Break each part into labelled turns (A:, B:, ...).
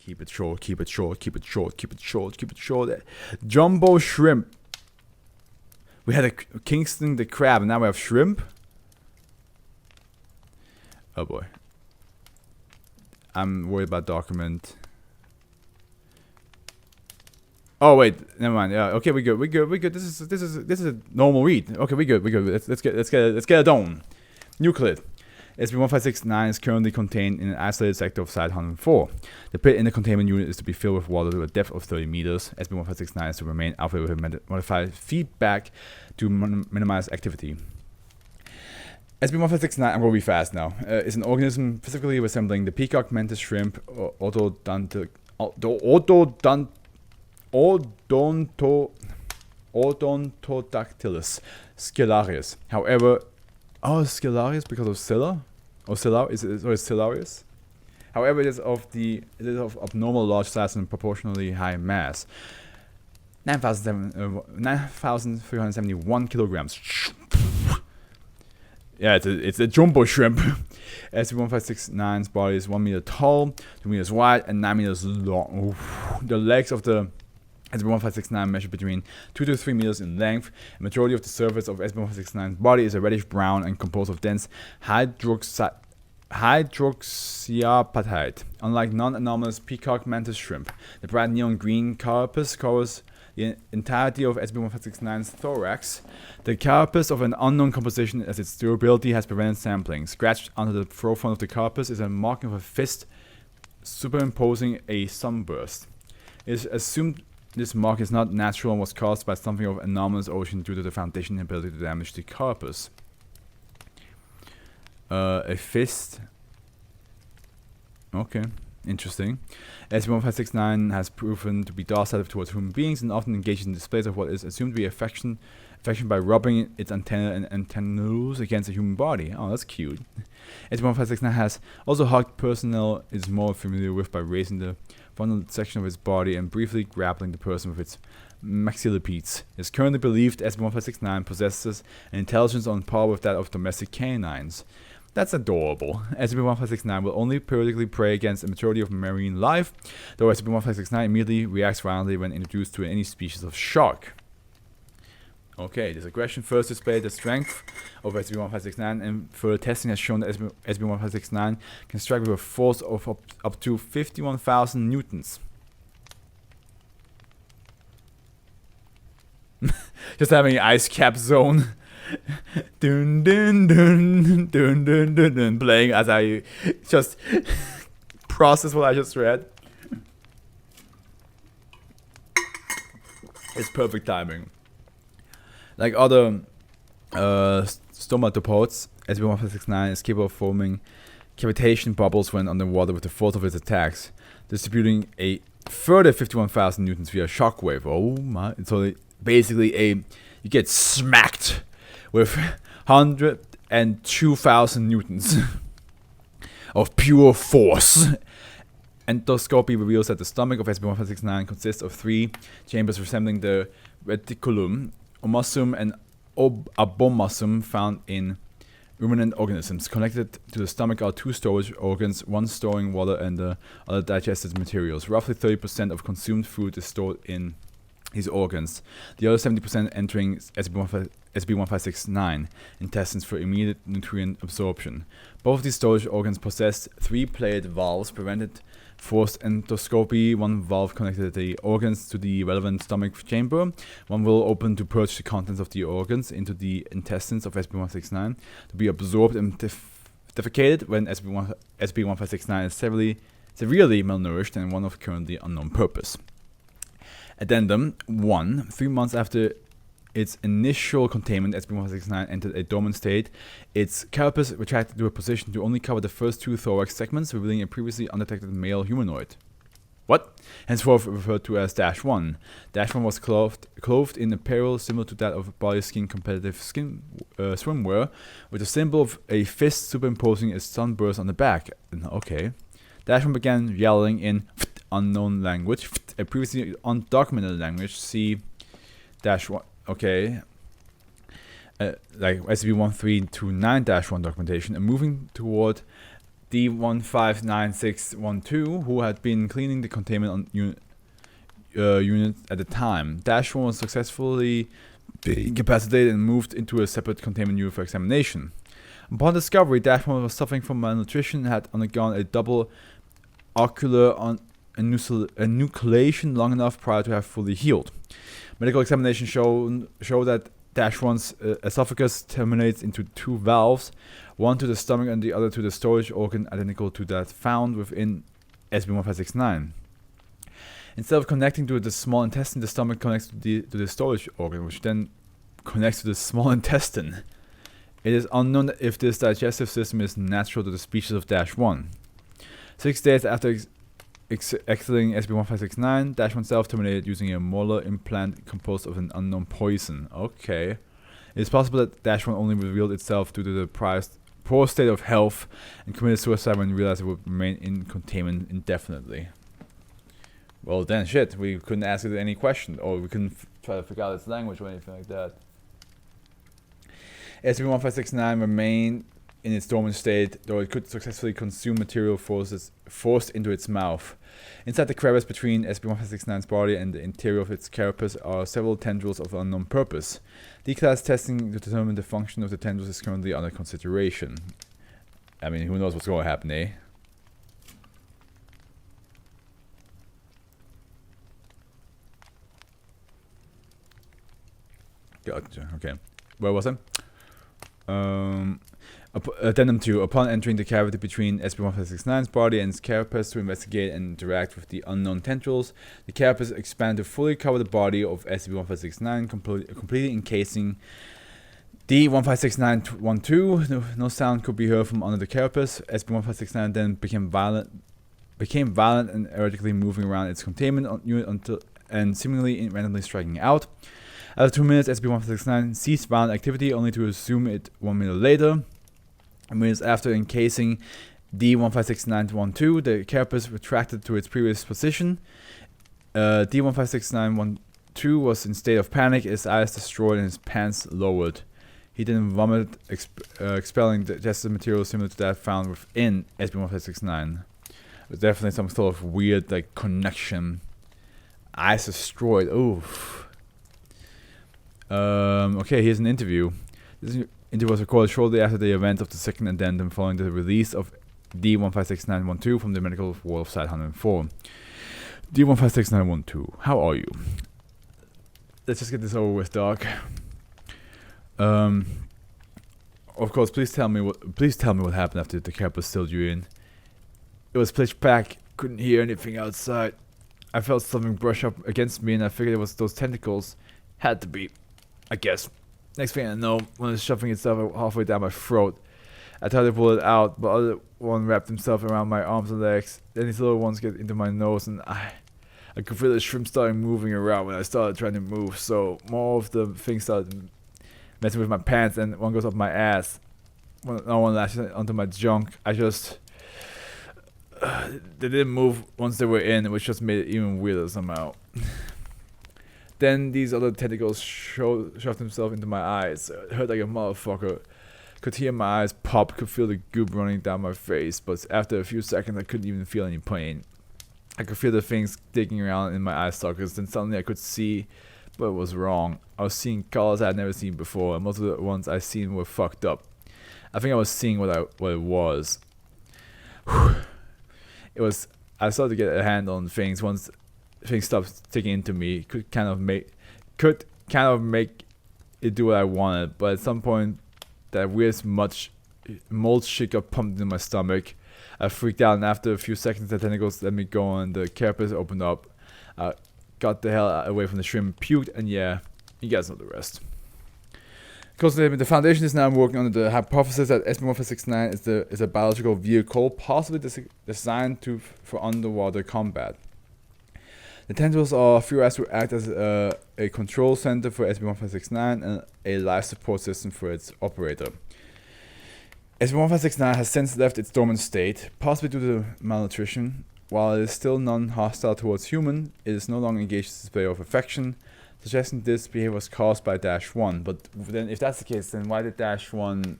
A: Keep it short, keep it short, keep it short, keep it short, keep it short. Jumbo shrimp. We had a Kingston the crab, and now we have shrimp. Oh boy. I'm worried about document. Oh wait, never mind. Yeah, okay, we good. This is a normal read. Okay, we good. Let's get it done. Nucleid. SCP-1569 is currently contained in an isolated sector of Site 104. The pit in the containment unit is to be filled with water to a depth of 30 meters. SCP-1569 is to remain operated with modified feedback to minimize activity. SCP-1569, I'm going to be fast now, is an organism physically resembling the peacock mantis shrimp Odontodactylus scalarius. However, scalarius because of Scylla? Or Scylla? Is Scalarius? However, it is of abnormal large size and proportionally high mass. 9,371 kilograms. Yeah, it's a jumbo shrimp. SCP-1569's body is 1 meter tall, 2 meters wide, and 9 meters long. Oof. The legs of the SCP-1569 measure between 2 to 3 meters in length. The majority of the surface of SCP-1569's body is a reddish brown and composed of dense hydroxyapatite. Unlike non-anomalous peacock mantis shrimp, the bright neon green carapace covers the entirety of SCP-1569's thorax. The carapace of an unknown composition, as its durability has prevented sampling. Scratched onto the forefront of the carapace is a marking of a fist superimposing a sunburst. It is assumed this mark is not natural and was caused by something of anomalous origin due to the Foundation's ability to damage the carapace. A fist. Okay, interesting. SCP-1569 has proven to be docile towards human beings and often engages in displays of what is assumed to be affection by rubbing its antenna and antennas against a human body. Oh, that's cute. SCP-1569 has also hugged personnel it is more familiar with by raising the frontal section of its body and briefly grappling the person with its maxillopedes. It is currently believed SCP-1569 possesses an intelligence on par with that of domestic canines. That's adorable. SCP-1569 will only periodically prey against a majority of marine life, though SCP-1569 immediately reacts violently when introduced to any species of shark. Okay, this aggression first displayed the strength of SCP-1569, and further testing has shown that SCP-1569 can strike with a force of up to 51,000 newtons. Just having an ice cap zone. Dun dun dun dun dun dun dun, playing as I just process what I just read. It's perfect timing. Like other stomatopods, SCP-1569 is capable of forming cavitation bubbles when underwater with the force of its attacks, distributing a further 51,000 newtons via shockwave. Oh my! So basically, you get smacked with 102,000 newtons of pure force. Endoscopy reveals that the stomach of SCP-1569 consists of 3 chambers resembling the reticulum, omasum, and abomasum found in ruminant organisms. Connected to the stomach are 2 storage organs, one storing water and the other digested materials. Roughly 30% of consumed food is stored in these organs, the other 70% entering SCP-1569 intestines for immediate nutrient absorption. Both of these storage organs possess 3 plated valves, prevented forced endoscopy. One valve connected the organs to the relevant stomach chamber. One will open to purge the contents of the organs into the intestines of SCP-1569 to be absorbed and defecated when SCP-1569 is severely malnourished and one of currently unknown purpose. Addendum 1. 3 months after its initial containment, SCP-1569 entered a dormant state. Its carapace retracted to a position to only cover the first 2 thorax segments, revealing a previously undetected male humanoid. What? Henceforth referred to as -1. -1 was clothed in apparel similar to that of body-skin competitive swimwear, with a symbol of a fist superimposing a sunburst on the back. Okay. -1 began yelling in unknown language, a previously undocumented language. See -1. Okay. Like SCP-1329-1 documentation, and moving toward D159612, who had been cleaning the containment unit at the time. -1 was successfully incapacitated and moved into a separate containment unit for examination. Upon discovery, -1 was suffering from malnutrition and had undergone a double ocular enucleation long enough prior to have fully healed. Medical examination showed that -1's esophagus terminates into 2 valves, one to the stomach and the other to the storage organ identical to that found within SCP-1569. Instead of connecting to the small intestine, the stomach connects to the storage organ, which then connects to the small intestine. It is unknown if this digestive system is natural to the species of -1. 6 days after exiting SCP-1569, -1 self-terminated using a molar implant composed of an unknown poison. Okay. It is possible that -1 only revealed itself due to the poor state of health and committed suicide when it realized it would remain in containment indefinitely. Well then, shit, we couldn't ask it any question, or we couldn't try to figure out its language or anything like that. SCP-1569 remained in its dormant state, though it could successfully consume material forced into its mouth. Inside the crevice between SCP-1569's body and the interior of its carapace are several tendrils of unknown purpose. D-class testing to determine the function of the tendrils is currently under consideration. I mean, who knows what's going to happen, eh? Gotcha, okay. Where was I? Addendum 2. Upon entering the cavity between SCP-1569's body and its carapace to investigate and interact with the unknown tendrils, the carapace expanded to fully cover the body of SCP-1569, completely encasing D156912. No sound could be heard from under the carapace. SCP-1569 then became violent and erratically moving around its containment unit and seemingly randomly striking out. After 2 minutes, SCP-1569 ceased violent activity, only to resume it 1 minute later. Minutes after encasing D156912, the carapace retracted to its previous position. D156912 was in state of panic, his eyes destroyed and his pants lowered. He then vomited, expelling digestive material similar to that found within SCP-1569. It was definitely some sort of weird connection. Eyes destroyed. Oof. Okay, here's an interview. This interview was recorded shortly after the event of the second addendum following the release of D156912 from the Medical Wall of Site 104. D156912, how are you? Let's just get this over with, Doc. Of course, please tell me what happened after the carapace stilled you in. It was pitch black, couldn't hear anything outside. I felt something brush up against me and I figured it was those tentacles. Had to be, I guess. Next thing I know, one is shoving itself halfway down my throat. I tried to pull it out, but the other one wrapped himself around my arms and legs. Then these little ones get into my nose, and I could feel the shrimp starting moving around when I started trying to move. So more of the things started messing with my pants, and one goes up my ass. No one lashes onto my junk. I just they didn't move once they were in, which just made it even weirder somehow. Then these other tentacles shoved themselves into my eyes. It hurt like a motherfucker. Could hear my eyes pop, could feel the goop running down my face, but after a few seconds I couldn't even feel any pain. I could feel the things digging around in my eye sockets, then suddenly I could see, but it was wrong. I was seeing colors I had never seen before, and most of the ones I seen were fucked up. I think I was seeing what it was. I started to get a handle on things once things stopped sticking into me. Could kind of make it do what I wanted, but at some point that weird mold shit got pumped into my stomach. I freaked out, and after a few seconds the tentacles let me go and the carapace opened up. I got the hell away from the shrimp, puked, and yeah, you guys know the rest. The Foundation is now working on the hypothesis that SCP-1569 is a biological vehicle, possibly designed for underwater combat. The tendrils are theorized to act as a control center for SCP-1569 and a life support system for its operator. SCP-1569 has since left its dormant state, possibly due to malnutrition. While it is still non-hostile towards human, it is no longer engaged in display of affection, suggesting this behavior was caused by -1. But then, if that's the case, then why did -1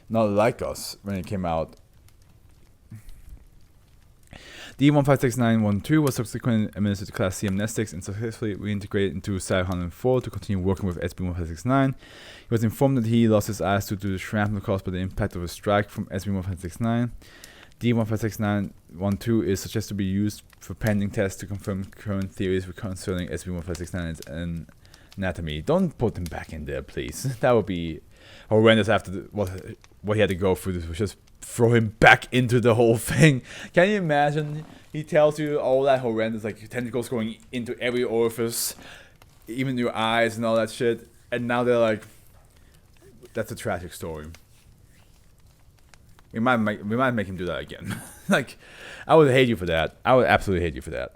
A: not like us when it came out? D-156912 was subsequently administered to Class C amnestics and successfully reintegrated into Site-104 to continue working with SCP-1569. He was informed that he lost his eyes due to the shrapnel caused by the impact of a strike from SCP-1569. D-156912 is suggested to be used for pending tests to confirm current theories concerning SCP-1569's anatomy. Don't put him back in there, please. That would be horrendous after what he had to go through. This was just throw him back into the whole thing. Can you imagine? He tells you all that horrendous, like tentacles going into every orifice, even your eyes and all that shit. And now they're like, that's a tragic story. We might make him do that again. Like, I would hate you for that. I would absolutely hate you for that.